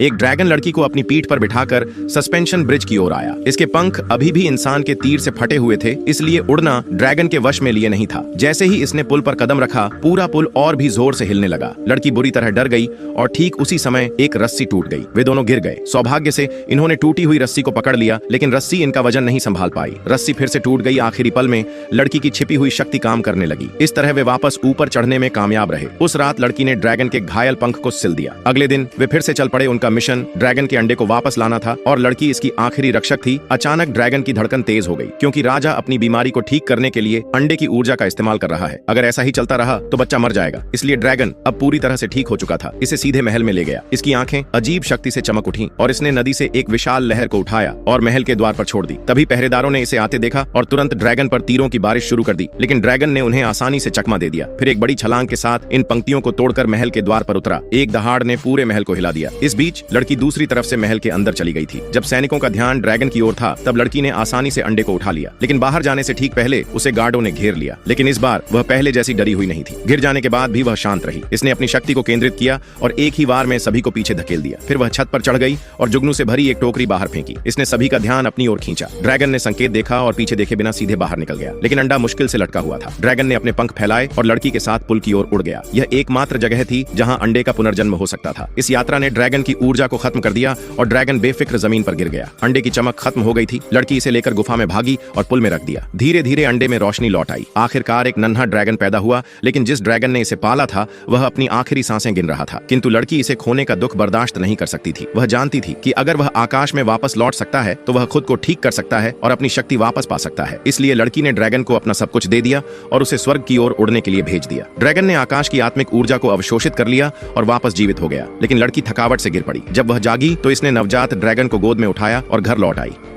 एक ड्रैगन लड़की को अपनी पीठ पर बिठाकर सस्पेंशन ब्रिज की ओर आया। इसके पंख अभी भी इंसान के तीर से फटे हुए थे, इसलिए उड़ना ड्रैगन के वश में लिए नहीं था। जैसे ही इसने पुल पर कदम रखा, पूरा पुल और भी जोर से हिलने लगा। लड़की बुरी तरह डर गई और ठीक उसी समय एक रस्सी टूट गई। वे दोनों गिर गए। सौभाग्य से इन्होंने टूटी हुई रस्सी को पकड़ लिया, लेकिन रस्सी इनका वजन नहीं संभाल पाई। रस्सी फिर से टूट गई। आखिरी पल में लड़की की छिपी हुई शक्ति काम करने लगी। इस तरह वे वापस ऊपर चढ़ने में कामयाब रहे। उस रात लड़की ने ड्रैगन के घायल पंख को सिल दिया। अगले दिन वे फिर से चल पड़े। उनका मिशन ड्रैगन के अंडे को वापस लाना था और लड़की इसकी आखिरी रक्षक थी। अचानक ड्रैगन की धड़कन तेज हो गई, क्योंकि राजा अपनी बीमारी को ठीक करने के लिए अंडे की ऊर्जा का इस्तेमाल कर रहा है। अगर ऐसा ही चलता रहा तो बच्चा मर जाएगा। इसलिए ड्रैगन अब पूरी तरह से ठीक हो चुका था। इसे सीधे महल में ले गया। इसकी आंखें अजीब शक्ति से चमक उठी और इसने नदी से एक विशाल लहर को उठाया और महल के द्वार पर छोड़ दी। तभी पहरेदारों ने इसे आते देखा और तुरंत ड्रैगन पर तीरों की बारिश शुरू कर दी, लेकिन ड्रैगन ने उन्हें आसानी से चकमा दे दिया। फिर एक बड़ी छलांग के साथ इन पंक्तियों को तोड़कर महल के द्वार पर उतरा। एक दहाड़ ने पूरे महल को हिला दिया। इस बीच लड़की दूसरी तरफ से महल के अंदर चली गई थी। जब सैनिकों का ध्यान ड्रैगन की ओर था, तब लड़की ने आसानी से अंडे को उठा लिया, लेकिन बाहर जाने से ठीक पहले उसे गार्डों ने घेर लिया। लेकिन इस बार वह पहले जैसी डरी हुई नहीं थी। गिर जाने के बाद भी वह शांत रही। इसने अपनी शक्ति को केंद्रित किया और एक ही बार में सभी को पीछे धकेल दिया। फिर वह छत पर चढ़ गई और जुगनू से भरी एक टोकरी बाहर फेंकी। इसने सभी का ध्यान अपनी ओर खींचा। ड्रैगन ने संकेत देखा और पीछे देखे बिना सीधे बाहर निकल गया, लेकिन अंडा मुश्किल से लटका हुआ था। ड्रैगन ने अपने पंख फैलाए और लड़की के साथ पुल की ओर उड़ गया। यह एकमात्र जगह थी जहां अंडे का पुनर्जन्म हो सकता था। इस यात्रा ने ड्रैगन की ऊर्जा को खत्म कर दिया और ड्रैगन बेफिक्र जमीन पर गिर गया। अंडे की चमक खत्म हो गई थी। लड़की इसे लेकर गुफा में भागी और पुल में रख दिया। धीरे धीरे अंडे में रोशनी लौट आई। आखिरकार एक नन्हा ड्रैगन पैदा हुआ, लेकिन जिस ड्रैगन ने इसे पाला था वह अपनी आखिरी सांसें गिन रहा था। किंतु लड़की इसे खोने का दुख बर्दाश्त नहीं कर सकती थी। वह जानती थी कि अगर वह आकाश में वापस लौट सकता है तो वह खुद को ठीक कर सकता है और अपनी शक्ति वापस पा सकता है। इसलिए लड़की ने ड्रैगन को अपना सब कुछ दे दिया और उसे स्वर्ग की ओर उड़ने के लिए भेज दिया। ड्रैगन ने आकाश की आत्मिक ऊर्जा को अवशोषित कर लिया और वापस जीवित हो गया, लेकिन लड़की थकावट से गिर पड़ी। जब वह जागी तो इसने नवजात ड्रैगन को गोद में उठाया और घर लौट आई।